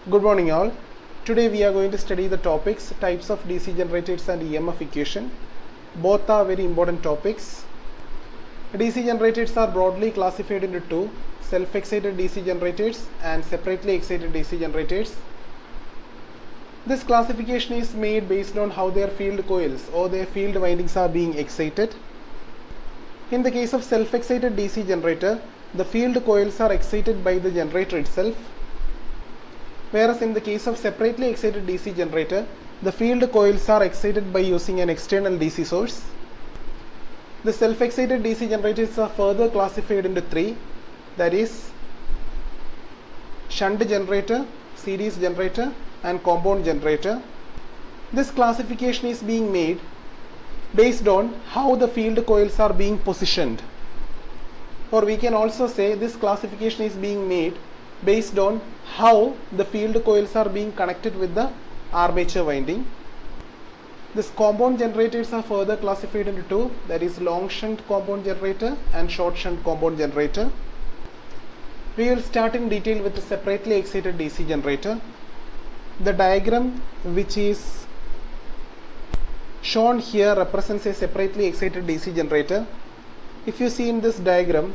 Good morning all. Today we are going to study the topics types of DC generators and EMF equation. Both are very important topics. DC generators are broadly classified into two: self-excited DC generators and separately excited DC generators. This classification is made based on how their field coils or their field windings are being excited. In the case of self-excited DC generator, the field coils are excited by the generator itself. Whereas in the case of separately excited DC generator, the field coils are excited by using an external DC source. The self-excited DC generators are further classified into three, that is shunt generator, series generator and compound generator. This classification is being made based on how the field coils are being positioned, or we can also say this classification is being made based on how the field coils are being connected with the armature winding. This compound generators are further classified into two, that is long shunt compound generator and short shunt compound generator. We will start in detail with the separately excited DC generator. The diagram which is shown here represents a separately excited DC generator. If you see in this diagram,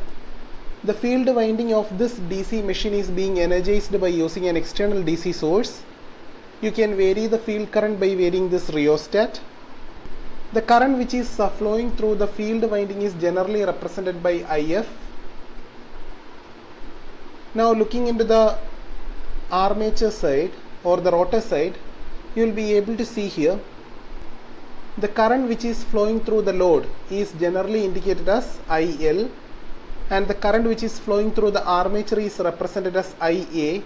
the field winding of this DC machine is being energized by using an external DC source. You can vary the field current by varying this rheostat. The current which is flowing through the field winding is generally represented by IF. Now looking into the armature side or the rotor side, you will be able to see here the current which is flowing through the load is generally indicated as IL, and the current which is flowing through the armature is represented as IA.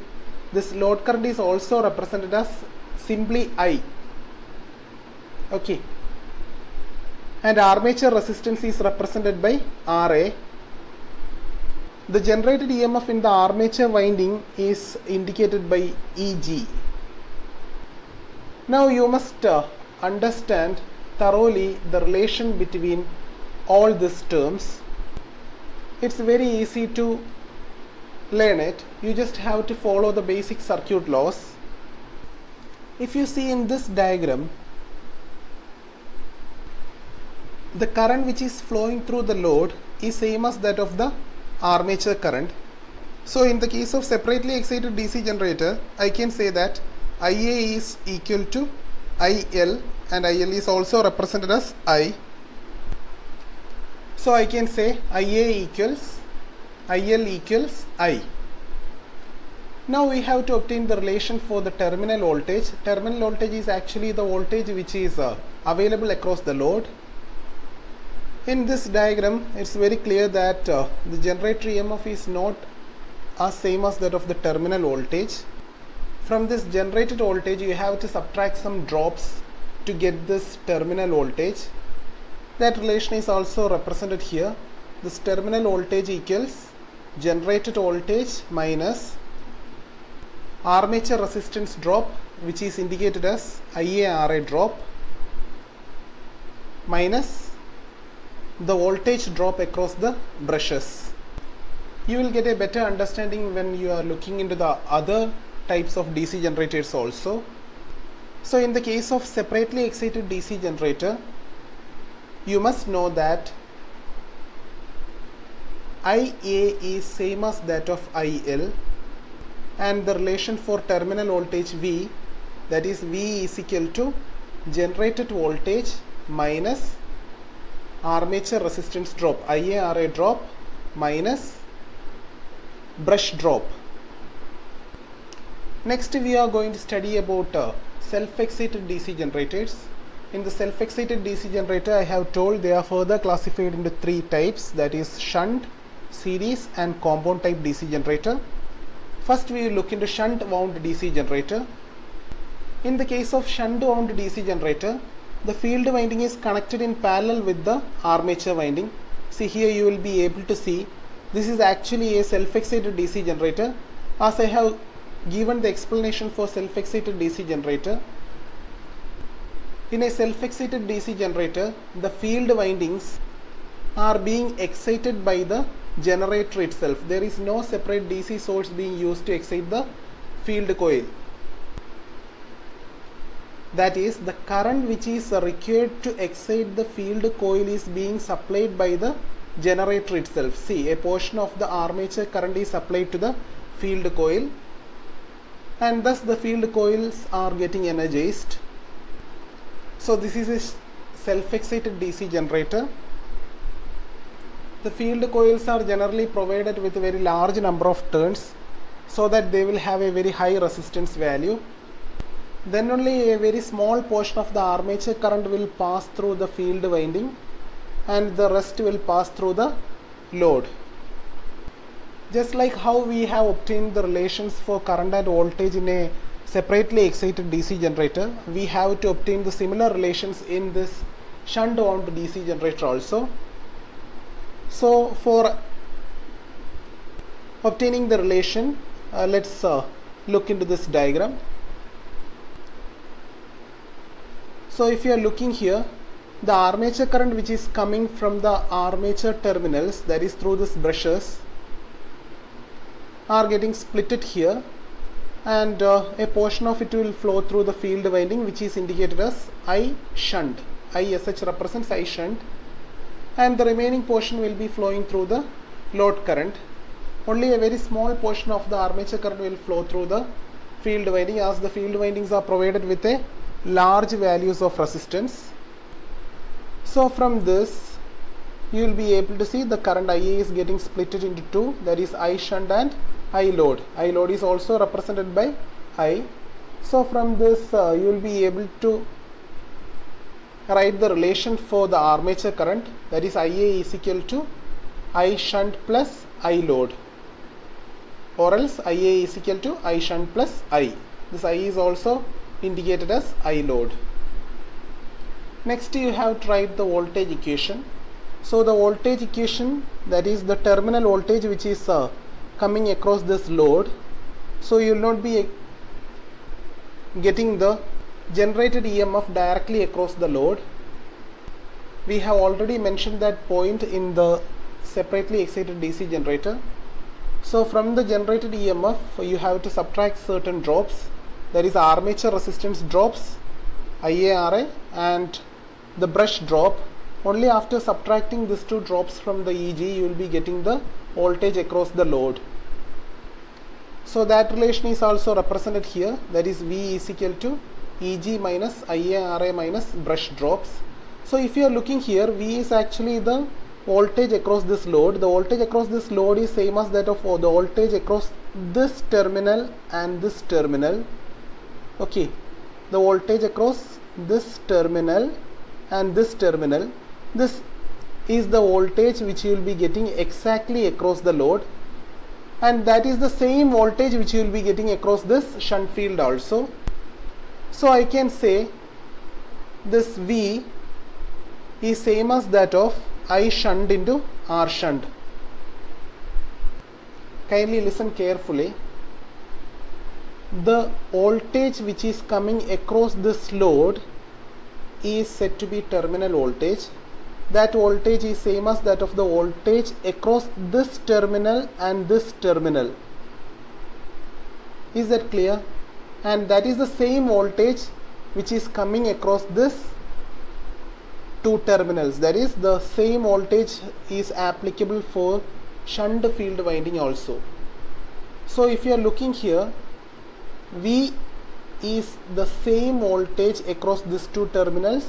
This load current is also represented as simply I. Okay. And armature resistance is represented by RA. The generated EMF in the armature winding is indicated by EG. Now you must understand thoroughly the relation between all these terms. It's very easy to learn it. You just have to follow the basic circuit laws. If you see in this diagram, the current which is flowing through the load is same as that of the armature current. So in the case of separately excited DC generator, I can say that IA is equal to IL, and IL is also represented as I. So I can say IA equals IL equals I. Now we have to obtain the relation for the terminal voltage. Terminal voltage is actually the voltage which is available across the load. In this diagram, it's very clear that the generator EMF is not as same as that of the terminal voltage. From this generated voltage, you have to subtract some drops to get this terminal voltage. That relation is also represented here. This terminal voltage equals generated voltage minus armature resistance drop, which is indicated as IARA drop, minus the voltage drop across the brushes. You will get a better understanding when you are looking into the other types of DC generators also. So in the case of separately excited DC generator, you must know that IA is same as that of IL, and the relation for terminal voltage V, that is V is equal to generated voltage minus armature resistance drop, IARA drop minus brush drop. Next we are going to study about self-excited DC generators. In the self-excited DC generator, I have told they are further classified into three types, that is shunt, series and compound type DC generator. First we will look into shunt wound DC generator. In the case of shunt wound DC generator, the field winding is connected in parallel with the armature winding. See here you will be able to see this is actually a self-excited DC generator. As I have given the explanation for self-excited DC generator, in a self-excited DC generator, the field windings are being excited by the generator itself. There is no separate DC source being used to excite the field coil. That is, the current which is required to excite the field coil is being supplied by the generator itself. See, a portion of the armature current is supplied to the field coil, and thus the field coils are getting energized. So this is a self-excited DC generator. The field coils are generally provided with a very large number of turns so that they will have a very high resistance value. Then only a very small portion of the armature current will pass through the field winding and the rest will pass through the load. Just like how we have obtained the relations for current and voltage in a separately excited DC generator, we have to obtain the similar relations in this shunt wound DC generator also. So for obtaining the relation, let's look into this diagram. So if you are looking here, the armature current which is coming from the armature terminals, that is through these brushes, are getting splitted here, and a portion of it will flow through the field winding, which is indicated as I shunt. ISH represents I shunt, and the remaining portion will be flowing through the load current. Only a very small portion of the armature current will flow through the field winding, as the field windings are provided with a large values of resistance. So from this you will be able to see the current IA is getting split into two, that is I shunt and I load. I load is also represented by I. So from this you will be able to write the relation for the armature current, that is IA is equal to I shunt plus I load, or else IA is equal to I shunt plus I. This I is also indicated as I load. Next you have to write the voltage equation. So the voltage equation, that is the terminal voltage which is coming across this load. So you will not be getting the generated EMF directly across the load. We have already mentioned that point in the separately excited DC generator. So from the generated EMF you have to subtract certain drops, that is armature resistance drops, IARA, and the brush drop. Only after subtracting these two drops from the EG you will be getting the voltage across the load. So that relation is also represented here, that is V is equal to EG minus IARA minus brush drops. So if you are looking here, V is actually the voltage across this load. The voltage across this load is same as that of the voltage across this terminal and this terminal. Okay, the voltage across this terminal and this terminal, this is the voltage which you will be getting exactly across the load, and that is the same voltage which you will be getting across this shunt field also. So I can say this V is same as that of I shunt into R shunt. Kindly listen carefully. The voltage which is coming across this load is said to be terminal voltage. That voltage is same as that of the voltage across this terminal and this terminal. Is that clear? And that is the same voltage which is coming across this two terminals. That is, the same voltage is applicable for shunt field winding also. So if you are looking here, V is the same voltage across these two terminals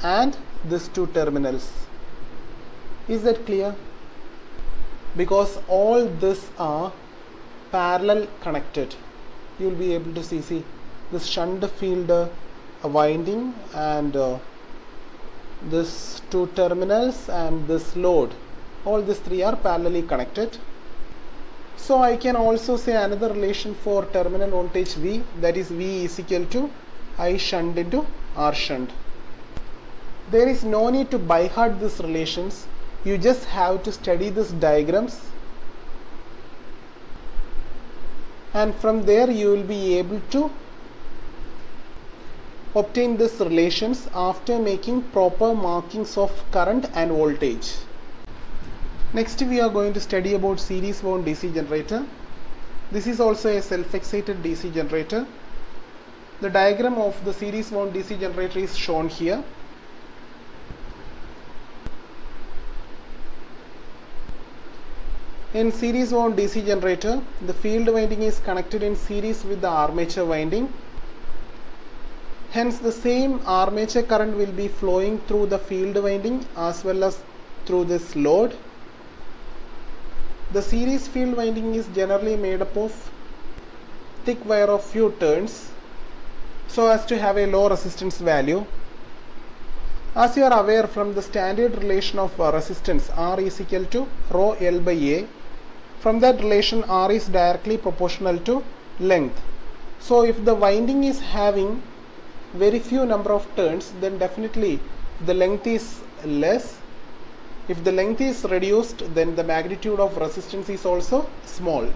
and these two terminals. Is that clear? Because all these are parallel connected. You will be able to see this shunt field winding and this two terminals and this load, all these three are parallelly connected. So I can also say another relation for terminal voltage V, that is V is equal to I shunt into R shunt. There is no need to by heart these relations, you just have to study these diagrams, and from there you will be able to obtain these relations after making proper markings of current and voltage. Next we are going to study about series wound DC generator. This is also a self-excited DC generator. The diagram of the series wound DC generator is shown here. In series wound DC generator, the field winding is connected in series with the armature winding. Hence, the same armature current will be flowing through the field winding as well as through this load. The series field winding is generally made up of thick wire of few turns so as to have a low resistance value. As you are aware from the standard relation of resistance, R is equal to rho L by A. From that relation, R is directly proportional to length. So if the winding is having very few number of turns, then definitely the length is less. If the length is reduced, then the magnitude of resistance is also small.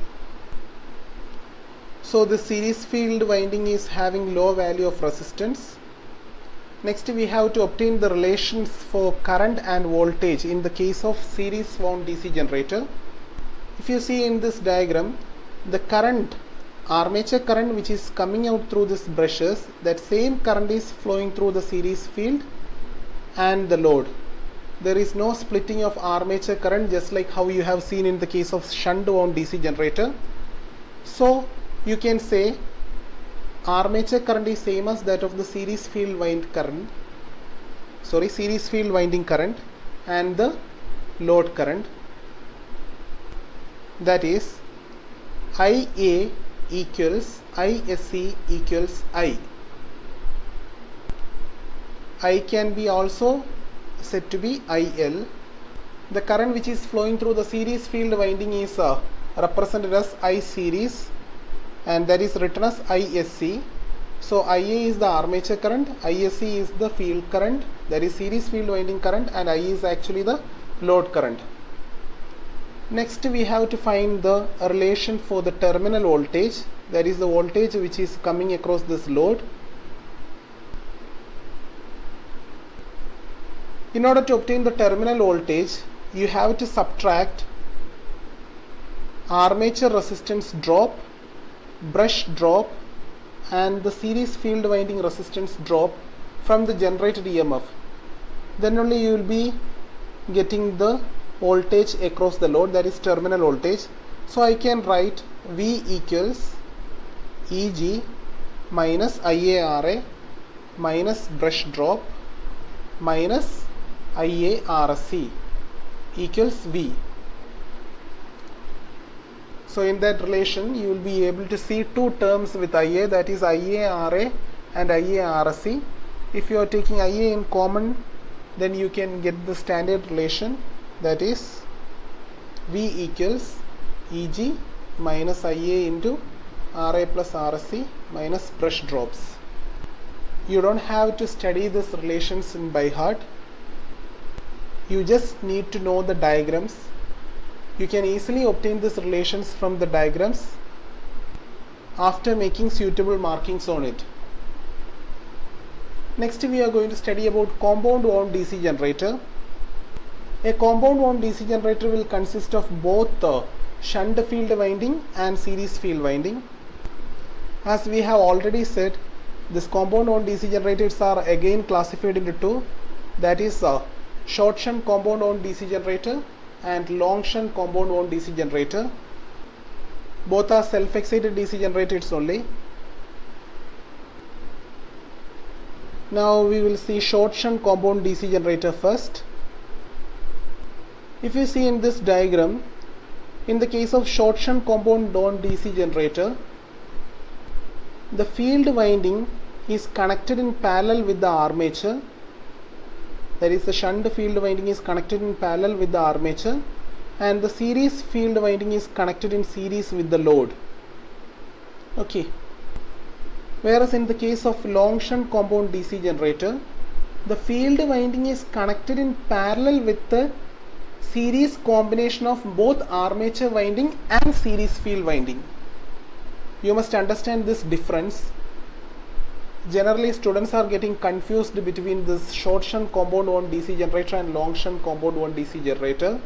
So the series field winding is having low value of resistance. Next, we have to obtain the relations for current and voltage in the case of series wound DC generator. If you see in this diagram, the current, armature current which is coming out through these brushes, that same current is flowing through the series field and the load. There is no splitting of armature current, just like how you have seen in the case of shunt wound DC generator. So you can say armature current is same as that of the series field winding current and the load current, that is IA equals ISC equals I. I can be also said to be IL. The current which is flowing through the series field winding is represented as I series, and that is written as ISC. So IA is the armature current, ISC is the field current, that is series field winding current, and I is actually the load current. Next, we have to find the relation for the terminal voltage, that is the voltage which is coming across this load. In order to obtain the terminal voltage, you have to subtract armature resistance drop, brush drop, and the series field winding resistance drop from the generated EMF. Then only you will be getting the voltage across the load, that is terminal voltage. So I can write V equals EG minus IARA minus brush drop minus IARC equals V. So in that relation, you will be able to see two terms with IA, that is IARA and IARC. If you are taking IA in common, then you can get the standard relation, that is V equals EG minus IA into RA plus RC minus brush drops. You don't have to study these relations by heart. You just need to know the diagrams. You can easily obtain these relations from the diagrams after making suitable markings on it. Next, we are going to study about compound wound DC generator. A compound wound DC generator will consist of both the shunt field winding and series field winding. As we have already said, this compound wound DC generators are again classified into two, that is short shunt compound wound DC generator and long shunt compound wound DC generator. Both are self-excited DC generators only. Now we will see short shunt compound DC generator first. If you see in this diagram, in the case of short shunt compound wound DC generator, the field winding is connected in parallel with the armature. That is, the shunt field winding is connected in parallel with the armature, and the series field winding is connected in series with the load. Okay. Whereas in the case of long shunt compound DC generator, the field winding is connected in parallel with the series combination of both armature winding and series field winding. You must understand this difference. Generally, students are getting confused between this short shunt compound wound DC generator and long shunt compound wound DC generator.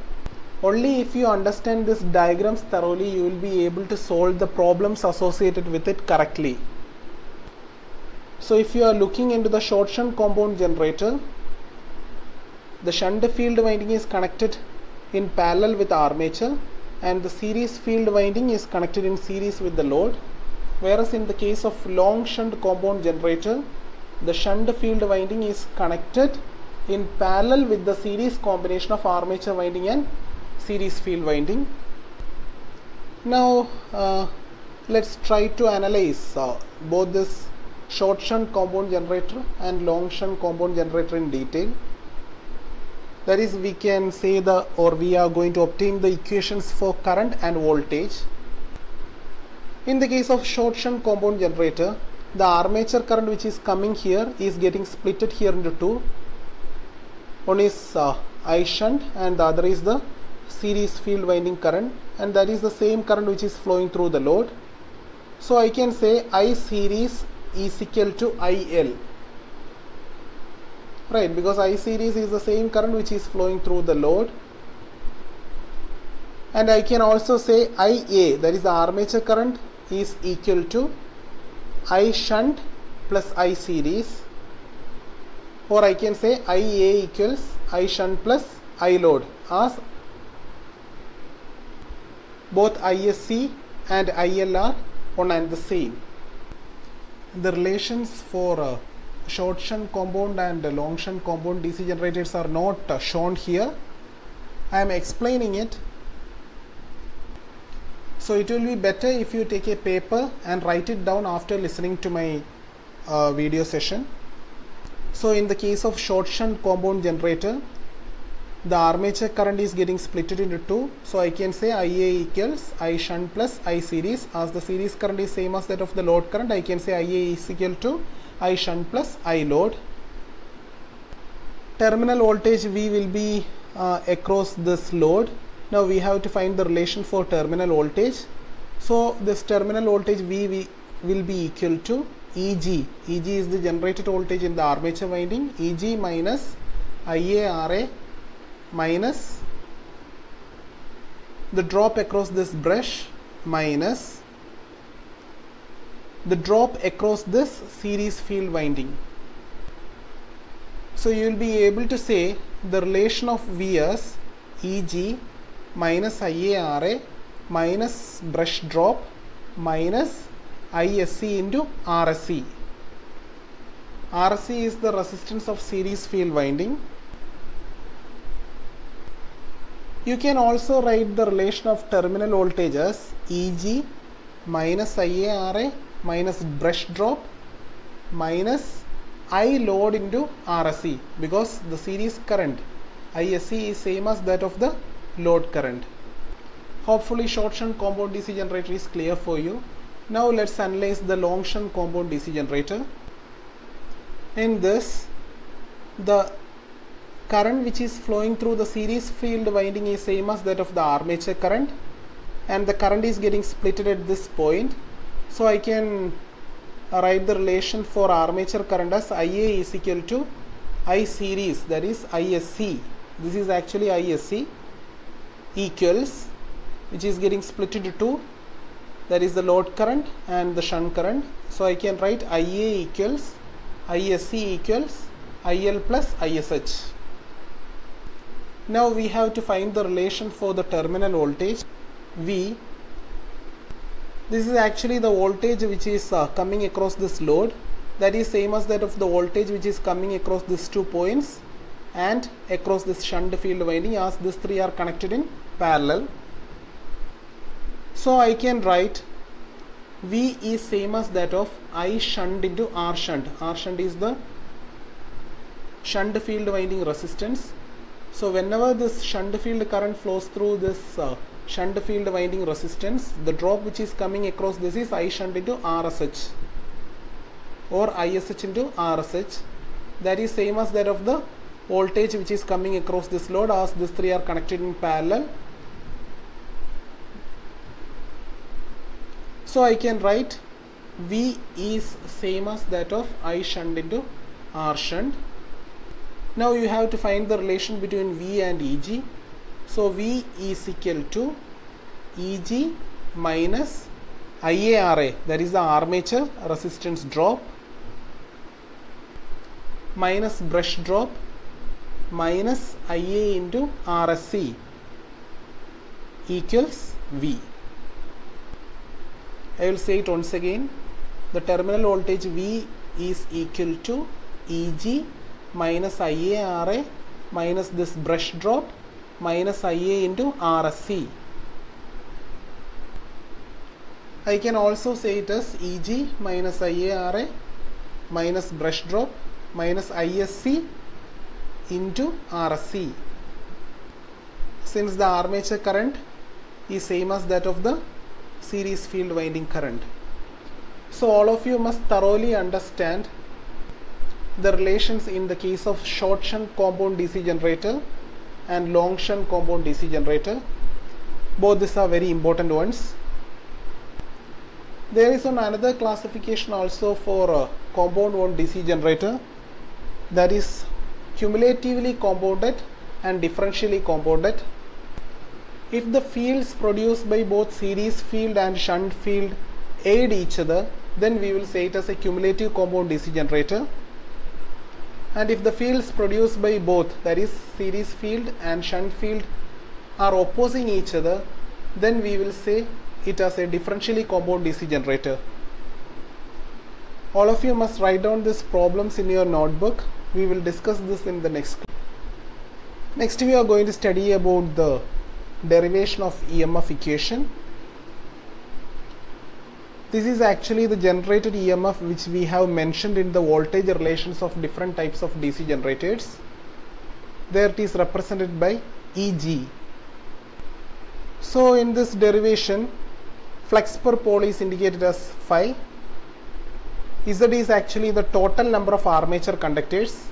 Only if you understand these diagrams thoroughly, you will be able to solve the problems associated with it correctly. So if you are looking into the short shunt compound generator, the shunt field winding is connected in parallel with the armature and the series field winding is connected in series with the load. Whereas in the case of long shunt compound generator, the shunt field winding is connected in parallel with the series combination of armature winding and series field winding. Now let's try to analyze both this short shunt compound generator and long shunt compound generator in detail. That is, we can say we are going to obtain the equations for current and voltage. In the case of short shunt compound generator, the armature current which is coming here is getting splitted here into two. One is I shunt and the other is the series field winding current, and that is the same current which is flowing through the load. So I can say I series is equal to IL, right, because I series is the same current which is flowing through the load. And I can also say IA, that is the armature current, is equal to I shunt plus I series, or I can say IA equals I shunt plus I load, as both ISC and IL are one and the same. The relations for short shunt compound and long shunt compound DC generators are not shown here. I am explaining it. So it will be better if you take a paper and write it down after listening to my video session. So in the case of short shunt compound generator, the armature current is getting splitted into two. So I can say IA equals I shunt plus I series. As the series current is same as that of the load current, I can say IA is equal to I shunt plus I load. Terminal voltage V will be across this load. Now we have to find the relation for terminal voltage. So this terminal voltage V will be equal to EG. EG is the generated voltage in the armature winding. EG minus IARA minus the drop across this brush minus the drop across this series field winding. So you will be able to say the relation of V as EG minus IARA minus brush drop minus ISC into RSC. RSC is the resistance of series field winding. You can also write the relation of terminal voltage as EG minus IARA minus brush drop minus I load into RSC, because the series current ISC is same as that of the load current. Hopefully short shunt compound DC generator is clear for you. Now let's analyze the long shunt compound DC generator. In this, the current which is flowing through the series field winding is same as that of the armature current, and the current is getting splitted at this point. So I can write the relation for armature current as IA is equal to I series, that is ISC. This is actually ISC, equals, which is getting split into two, that is the load current and the shunt current. So I can write IA equals ISC equals IL plus ISH. Now we have to find the relation for the terminal voltage V. This is actually the voltage which is coming across this load, that is same as that of the voltage which is coming across these 2 points and across this shunt field winding, as these three are connected in parallel. So I can write V is same as that of I shunt into R shunt. R shunt is the shunt field winding resistance. So whenever this shunt field current flows through this shunt field winding resistance, the drop which is coming across this is I shunt into RSH or ISH into RSH. That is same as that of the voltage which is coming across this load, as these three are connected in parallel. So I can write V is same as that of I shunt into R shunt. Now you have to find the relation between V and EG. So V is equal to EG minus IARA, that is the armature resistance drop, minus brush drop minus Ia into RSC equals V. I will say it once again. The terminal voltage V is equal to Eg minus IaRa minus this brush drop minus Ia into RSC. I can also say it as Eg minus IaRa minus brush drop minus Isc into RSC, since the armature current is same as that of the series field winding current. So all of you must thoroughly understand the relations in the case of short shunt compound DC generator and long shunt compound DC generator. Both these are very important ones. There is another classification also for compound wound DC generator, that is cumulatively compounded and differentially compounded. If the fields produced by both series field and shunt field aid each other, then we will say it as a cumulative compound DC generator. And if the fields produced by both, that is series field and shunt field, are opposing each other, then we will say it as a differentially compound DC generator. All of you must write down these problems in your notebook. We will discuss this in the next class. Next we are going to study about the derivation of EMF equation. This is actually the generated EMF which we have mentioned in the voltage relations of different types of DC generators. There it is represented by Eg. So in this derivation, flux per pole is indicated as phi. Z is actually the total number of armature conductors.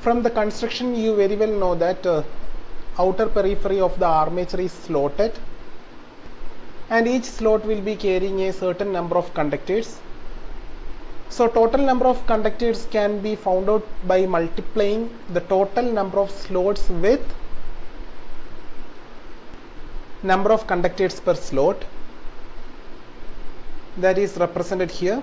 From the construction you very well know that outer periphery of the armature is slotted, and each slot will be carrying a certain number of conductors. So total number of conductors can be found out by multiplying the total number of slots with number of conductors per slot. That is represented here.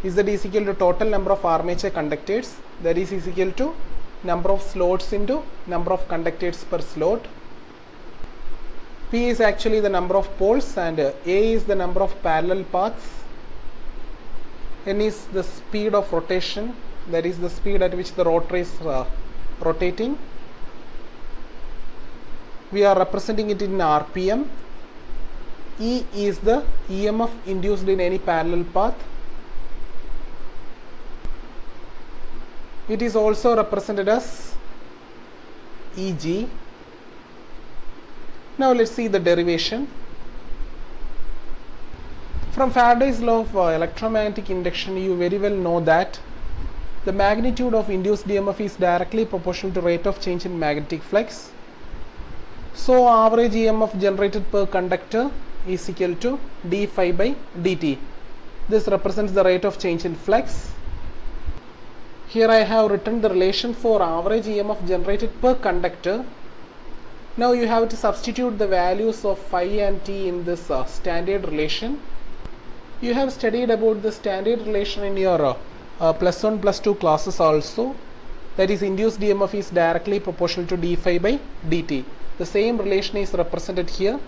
Z is equal to total number of armature conductors, that is equal to number of slots into number of conductors per slot. P is actually the number of poles and A is the number of parallel paths. N is the speed of rotation, that is the speed at which the rotor is rotating. We are representing it in RPM. E is the EMF induced in any parallel path. It is also represented as Eg. Now let's see the derivation. From Faraday's law of electromagnetic induction, you very well know that the magnitude of induced EMF is directly proportional to rate of change in magnetic flux. So average EMF generated per conductor is equal to d phi by dt. This represents the rate of change in flux. Here I have written the relation for average EMF generated per conductor. Now you have to substitute the values of phi and t in this standard relation. You have studied about the standard relation in your plus 1 plus 2 classes also. That is, induced EMF is directly proportional to d phi by dt. The same relation is represented here.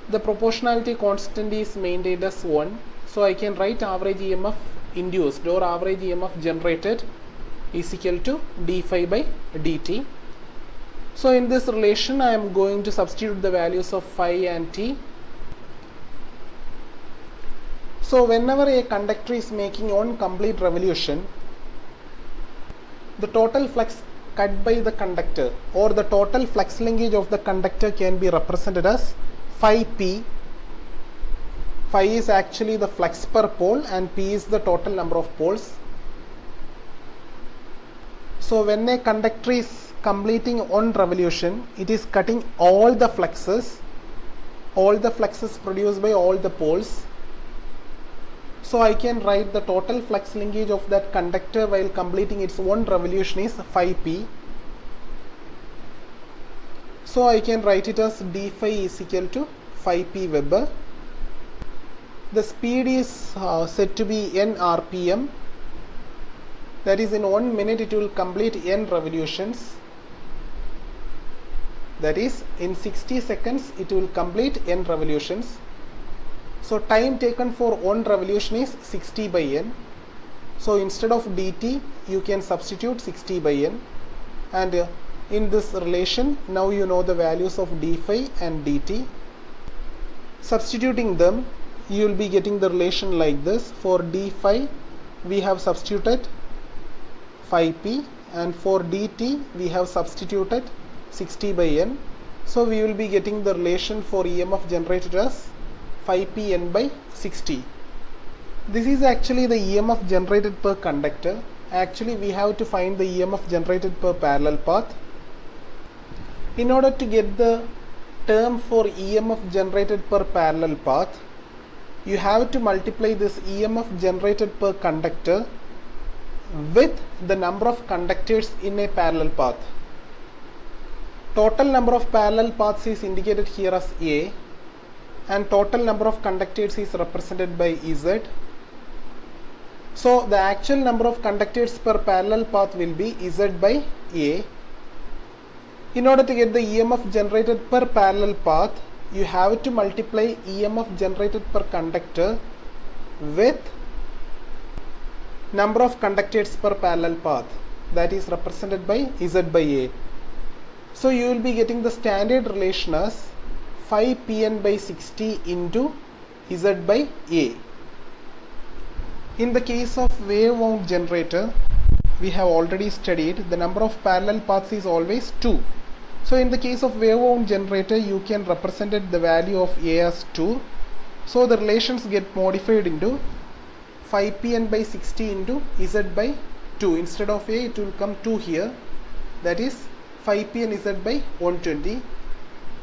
The proportionality constant is maintained as 1. So I can write average EMF induced or average EMF generated is equal to d phi by dt. So in this relation I am going to substitute the values of phi and t. So whenever a conductor is making one complete revolution, the total flux cut by the conductor or the total flux linkage of the conductor can be represented as phi p. Phi is actually the flux per pole and p is the total number of poles. So when a conductor is completing one revolution, it is cutting all the fluxes produced by all the poles. So I can write the total flux linkage of that conductor while completing its one revolution is phi p. So I can write it as d phi is equal to phi p Weber. The speed is said to be n RPM. That is, in 1 minute it will complete n revolutions. That is, in 60 seconds it will complete n revolutions. So time taken for one revolution is 60 by n. So instead of dt you can substitute 60 by n, and in this relation now you know the values of d phi and dt. Substituting them, you will be getting the relation like this. For d phi we have substituted phi p, and for dt we have substituted 60 by n. So we will be getting the relation for EMF generated as phi p n by 60. This is actually the EMF generated per conductor. Actually we have to find the EMF generated per parallel path. In order to get the term for EMF generated per parallel path, you have to multiply this EMF generated per conductor with the number of conductors in a parallel path. Total number of parallel paths is indicated here as A, and total number of conductors is represented by Z. So the actual number of conductors per parallel path will be Z by A. In order to get the EMF generated per parallel path, you have to multiply EMF generated per conductor with number of conductors per parallel path, that is represented by Z by A. So you will be getting the standard relation as phi Pn by 60 into Z by A. In the case of wave wound generator, we have already studied the number of parallel paths is always 2. So in the case of wave wound generator, you can represent the value of A as 2. So the relations get modified into phi Pn by 60 into Z by 2. Instead of A, it will come 2 here. That is phi Pn Z by 120.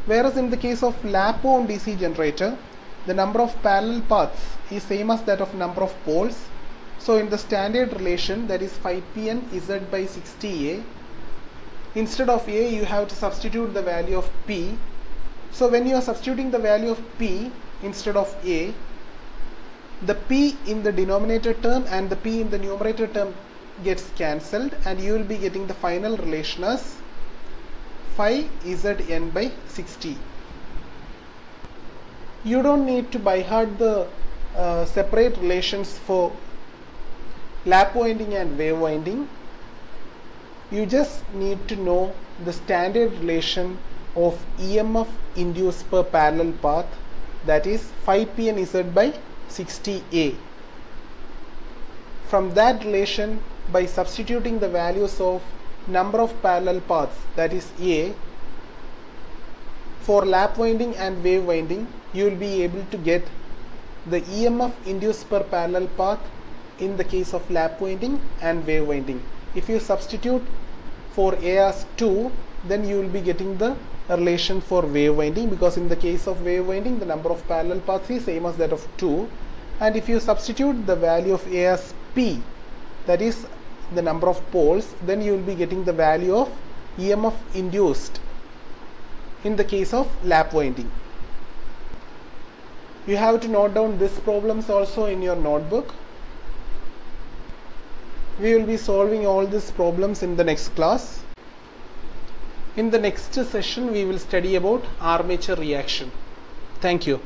Whereas in the case of lap wound DC generator, the number of parallel paths is same as that of number of poles. So in the standard relation, that is phi Pn Z by 60A, instead of A you have to substitute the value of P. So when you are substituting the value of P instead of A, the P in the denominator term and the P in the numerator term gets cancelled, and you will be getting the final relation as phi Zn by 60. You don't need to by heart the separate relations for lap winding and wave winding. You just need to know the standard relation of EMF induced per parallel path, that is phi Pn Z by 60A. From that relation, by substituting the values of number of parallel paths, that is A, for lap winding and wave winding, you will be able to get the EMF induced per parallel path in the case of lap winding and wave winding. If you substitute for A as 2, then you will be getting the relation for wave winding, because in the case of wave winding the number of parallel paths is same as that of 2, and if you substitute the value of A as P, that is the number of poles, then you will be getting the value of EMF induced in the case of lap winding. You have to note down these problems also in your notebook. We will be solving all these problems in the next class. In the next session we will study about armature reaction. Thank you.